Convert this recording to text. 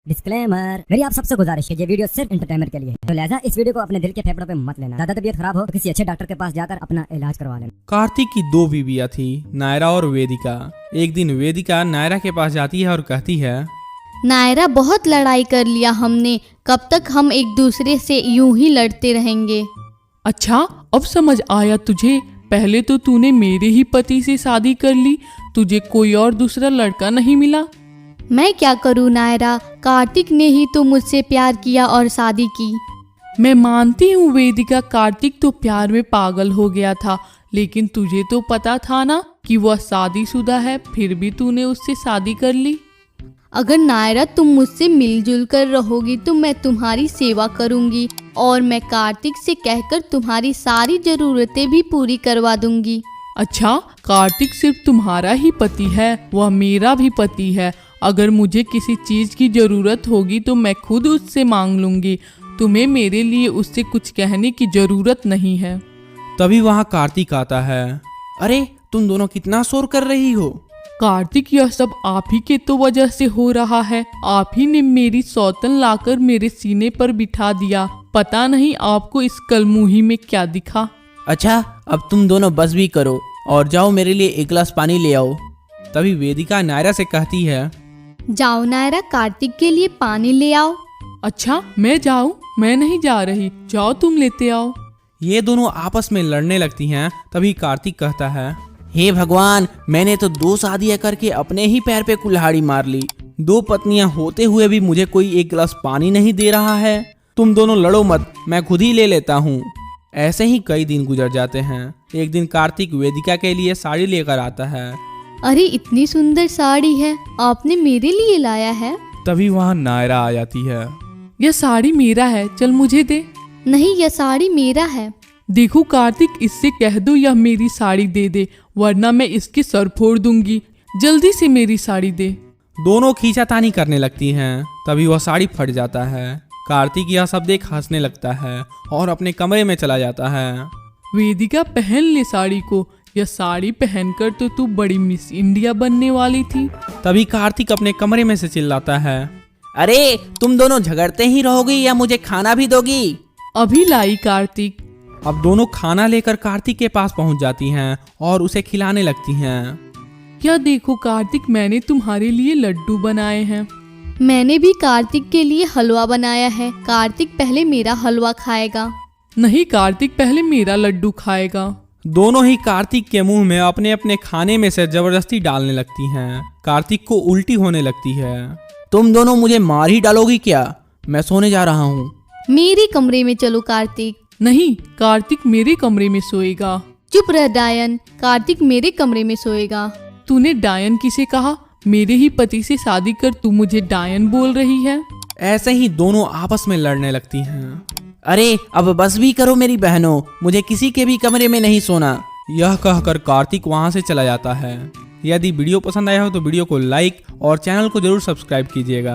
Disclaimer, मेरी आप सबसे गुजारिश है, ये वीडियो सिर्फ एंटरटेनमेंट के लिए है, तो लिहाजा इस वीडियो को अपने दिल के फेफड़ों पे मत लेना। ज्यादा तबीयत खराब हो तो किसी अच्छे डॉक्टर के पास जाकर अपना इलाज करवा लेना। कार्तिक की दो बीवियां थी, नायरा और वेदिका। एक दिन वेदिका नायरा के पास जाती है और कहती है, नायरा, बहुत लड़ाई कर लिया हमने, कब तक हम एक दूसरे से यूं ही लड़ते रहेंगे। अच्छा, अब समझ आया तुझे। पहले तो तूने मेरे ही पति से शादी कर ली, तुझे कोई और दूसरा लड़का नहीं मिला। मैं क्या करूं नायरा, कार्तिक ने ही तो मुझसे प्यार किया और शादी की। मैं मानती हूँ वेदिका, कार्तिक तो प्यार में पागल हो गया था, लेकिन तुझे तो पता था ना कि वह शादीशुदा है, फिर भी तूने उससे शादी कर ली। अगर नायरा तुम मुझसे मिलजुल कर रहोगी तो मैं तुम्हारी सेवा करूंगी और मैं कार्तिक से कहकर तुम्हारी सारी जरूरतें भी पूरी करवा दूंगी। अच्छा, कार्तिक सिर्फ तुम्हारा ही पति है, वह मेरा भी पति है। अगर मुझे किसी चीज की जरूरत होगी तो मैं खुद उससे मांग लूंगी। तुम्हें मेरे लिए उससे कुछ कहने की जरूरत नहीं है। तभी वहाँ कार्तिक आता है। अरे तुम दोनों कितना शोर कर रही हो? कार्तिक, यह सब आप ही के तो वजह से हो रहा है। आप ही ने मेरी सौतन लाकर मेरे सीने पर बिठा दिया। पता नहीं आपको इस कलमुही में क्या दिखा। अच्छा, अब तुम दोनों बस भी करो और जाओ मेरे लिए एक गिलास पानी ले आओ। तभी वेदिका नायरा से कहती है, जाओ नायरा, कार्तिक के लिए पानी ले आओ। अच्छा, मैं जाऊं? मैं नहीं जा रही, जाओ तुम लेते आओ। ये दोनों आपस में लड़ने लगती हैं। तभी कार्तिक कहता है, हे भगवान, मैंने तो 2 शादियां करके अपने ही पैर पे कुल्हाड़ी मार ली। 2 पत्नियां होते हुए भी मुझे कोई एक गिलास पानी नहीं दे रहा है। तुम दोनों लड़ो मत, मैं खुद ही ले लेता हूँ। ऐसे ही कई दिन गुजर जाते हैं। एक दिन कार्तिक वेदिका के लिए साड़ी लेकर आता है। अरे इतनी सुंदर साड़ी है, आपने मेरे लिए लाया है? तभी वहाँ नायरा आ जाती है। यह साड़ी मेरा है, चल मुझे दे। नहीं, यह साड़ी मेरा है। देखो कार्तिक, इससे कह दो यह मेरी साड़ी दे दे, वरना मैं इसके सर फोड़ दूंगी। जल्दी से मेरी साड़ी दे। दोनों खींचातानी करने लगती हैं। तभी वह साड़ी फट जाता है। कार्तिक यह सब देख हंसने लगता है और अपने कमरे में चला जाता है। वेदिका, पहन ले साड़ी को। यह साड़ी पहनकर तो तू बड़ी मिस इंडिया बनने वाली थी। तभी कार्तिक अपने कमरे में से चिल्लाता है, अरे तुम दोनों झगड़ते ही रहोगी या मुझे खाना भी दोगी? अभी लाई कार्तिक। अब दोनों खाना लेकर कार्तिक के पास पहुंच जाती हैं और उसे खिलाने लगती हैं। क्या देखो कार्तिक, मैंने तुम्हारे लिए लड्डू बनाए हैं। मैंने भी कार्तिक के लिए हलवा बनाया है। कार्तिक पहले मेरा हलवा खाएगा। नहीं कार्तिक, पहले मेरा लड्डू खाएगा। दोनों ही कार्तिक के मुंह में अपने अपने खाने में से जबरदस्ती डालने लगती हैं। कार्तिक को उल्टी होने लगती है। तुम दोनों मुझे मार ही डालोगी क्या? मैं सोने जा रहा हूँ। मेरे कमरे में चलो कार्तिक। नहीं, कार्तिक मेरे कमरे में सोएगा। चुप रह डायन, कार्तिक मेरे कमरे में सोएगा। तूने डायन किसे कहा? मेरे ही पति से शादी कर तू मुझे डायन बोल रही है? ऐसे ही दोनों आपस में लड़ने लगती हैं। अरे अब बस भी करो मेरी बहनों, मुझे किसी के भी कमरे में नहीं सोना। यह कहकर कार्तिक वहां से चला जाता है। यदि वीडियो पसंद आया हो तो वीडियो को लाइक और चैनल को जरूर सब्सक्राइब कीजिएगा।